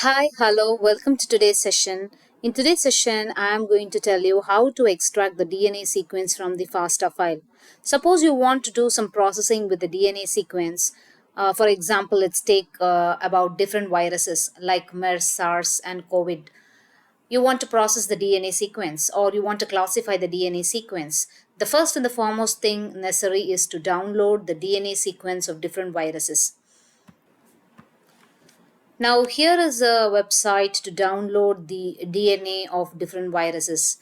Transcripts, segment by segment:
Hi, hello, welcome to today's session. In today's session, I am going to tell you how to extract the DNA sequence from the FASTA file. Suppose you want to do some processing with the DNA sequence. For example, let's take about different viruses like MERS, SARS, and COVID. You want to process the DNA sequence or you want to classify the DNA sequence. The first and the foremost thing necessary is to download the DNA sequence of different viruses. Now, here is a website to download the DNA of different viruses,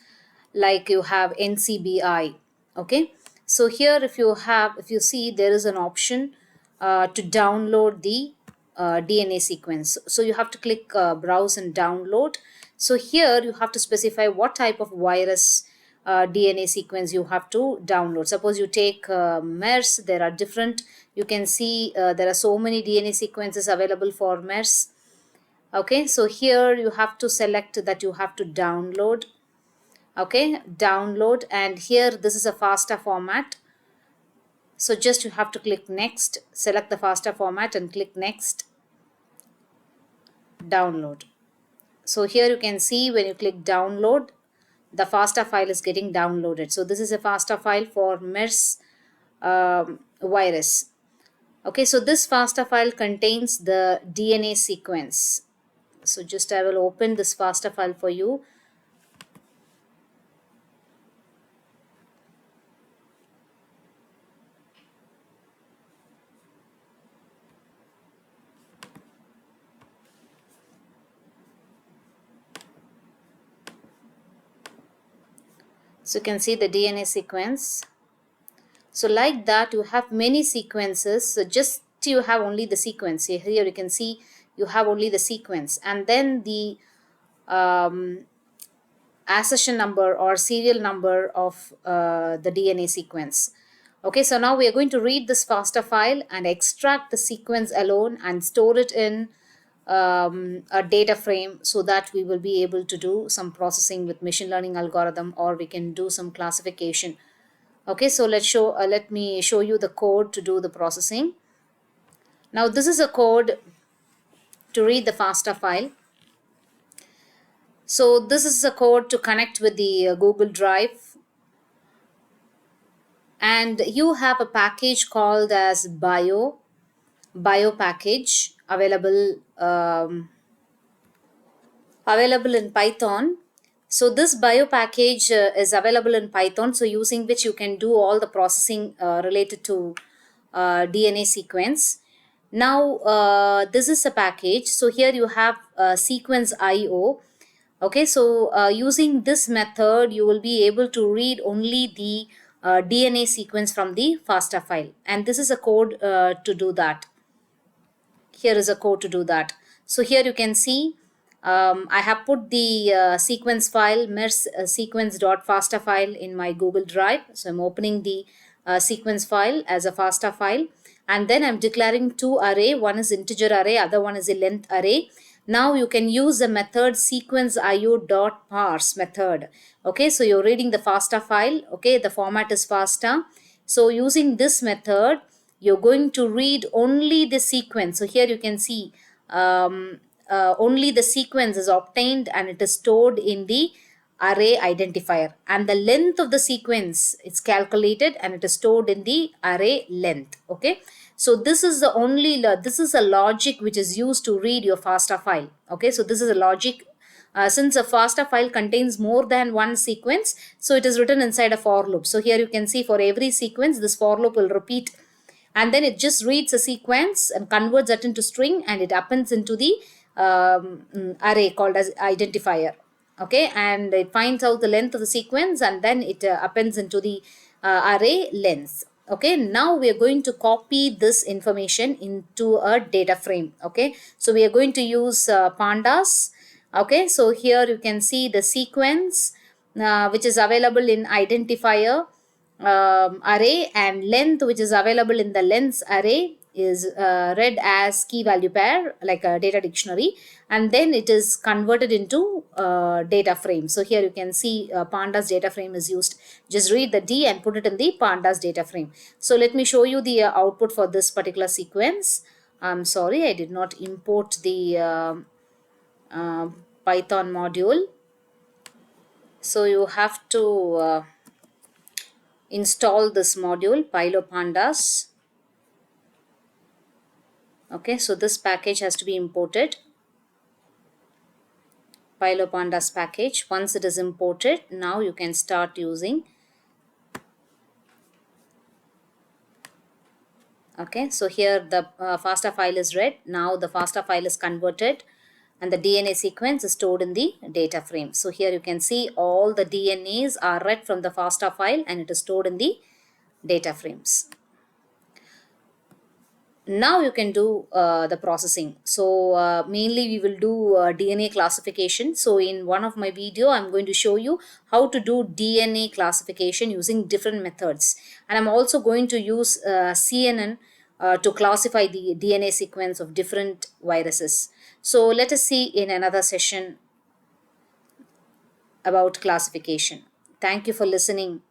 like you have NCBI. Okay, so here, if you see, there is an option to download the DNA sequence. So you have to click browse and download. So here you have to specify what type of virus DNA sequence you have to download. Suppose you take MERS, there are different, you can see there are so many DNA sequences available for MERS. Okay, so here you have to select that you have to download. Okay, download, and here this is a FASTA format. So just you have to click next, select the FASTA format and click next, download. So here you can see when you click download, the FASTA file is getting downloaded. So this is a FASTA file for MERS virus. Okay, so this FASTA file contains the DNA sequence. So just I will open this FASTA file for you. So you can see the DNA sequence. So like that, you have many sequences. So just you have only the sequence. Here you can see you have only the sequence, and then the accession number or serial number of the DNA sequence. Okay, so now we are going to read this FASTA file and extract the sequence alone and store it in a data frame so that we will be able to do some processing with machine learning algorithm, or we can do some classification. Okay, so let me show you the code to do the processing. Now this is a code to read the FASTA file. So this is a code to connect with the Google Drive, and you have a package called as bio package available in Python. So this bio package is available in Python, so using which you can do all the processing related to DNA sequence. Now this is a package. So here you have sequence IO. Okay, so using this method, you will be able to read only the DNA sequence from the FASTA file, and this is a code to do that. Here is a code to do that. So here you can see I have put the sequence file MERS sequence.fasta file in my Google Drive. So I'm opening the sequence file as a FASTA file, and then I'm declaring two array. One is integer array, other one is a length array. Now you can use the method sequence io.parse method. Okay, so you're reading the FASTA file. Okay, the format is FASTA. So using this method, you're going to read only the sequence. So here you can see only the sequence is obtained and it is stored in the array identifier, and the length of the sequence is calculated and it is stored in the array length. Okay, so this is the only this is a logic which is used to read your FASTA file. Okay, so this is a logic. Since a FASTA file contains more than one sequence, so it is written inside a for loop. So here you can see for every sequence, this for loop will repeat, and then it just reads a sequence and converts that into string, and it appends into the array called as identifier. Okay, and it finds out the length of the sequence, and then it appends into the array length. Okay, now we are going to copy this information into a data frame. Okay, so we are going to use pandas. Okay, so here you can see the sequence which is available in identifier array, and length which is available in the length array is read as key value pair, like a data dictionary, and then it is converted into data frame. So here you can see pandas data frame is used. Just read the D and put it in the pandas data frame. So let me show you the output for this particular sequence. I'm sorry, I did not import the Python module. So you have to install this module, PyloPandas. Okay, so this package has to be imported. PyloPandas package. Once it is imported, now you can start using. Okay, so here the FASTA file is read. Now the FASTA file is converted and the DNA sequence is stored in the data frame. So here you can see all the DNAs are read from the FASTA file and it is stored in the data frames. Now you can do the processing. So mainly we will do DNA classification. So in one of my video I'm going to show you how to do DNA classification using different methods, and I'm also going to use CNN to classify the DNA sequence of different viruses. So let us see in another session about classification. Thank you for listening.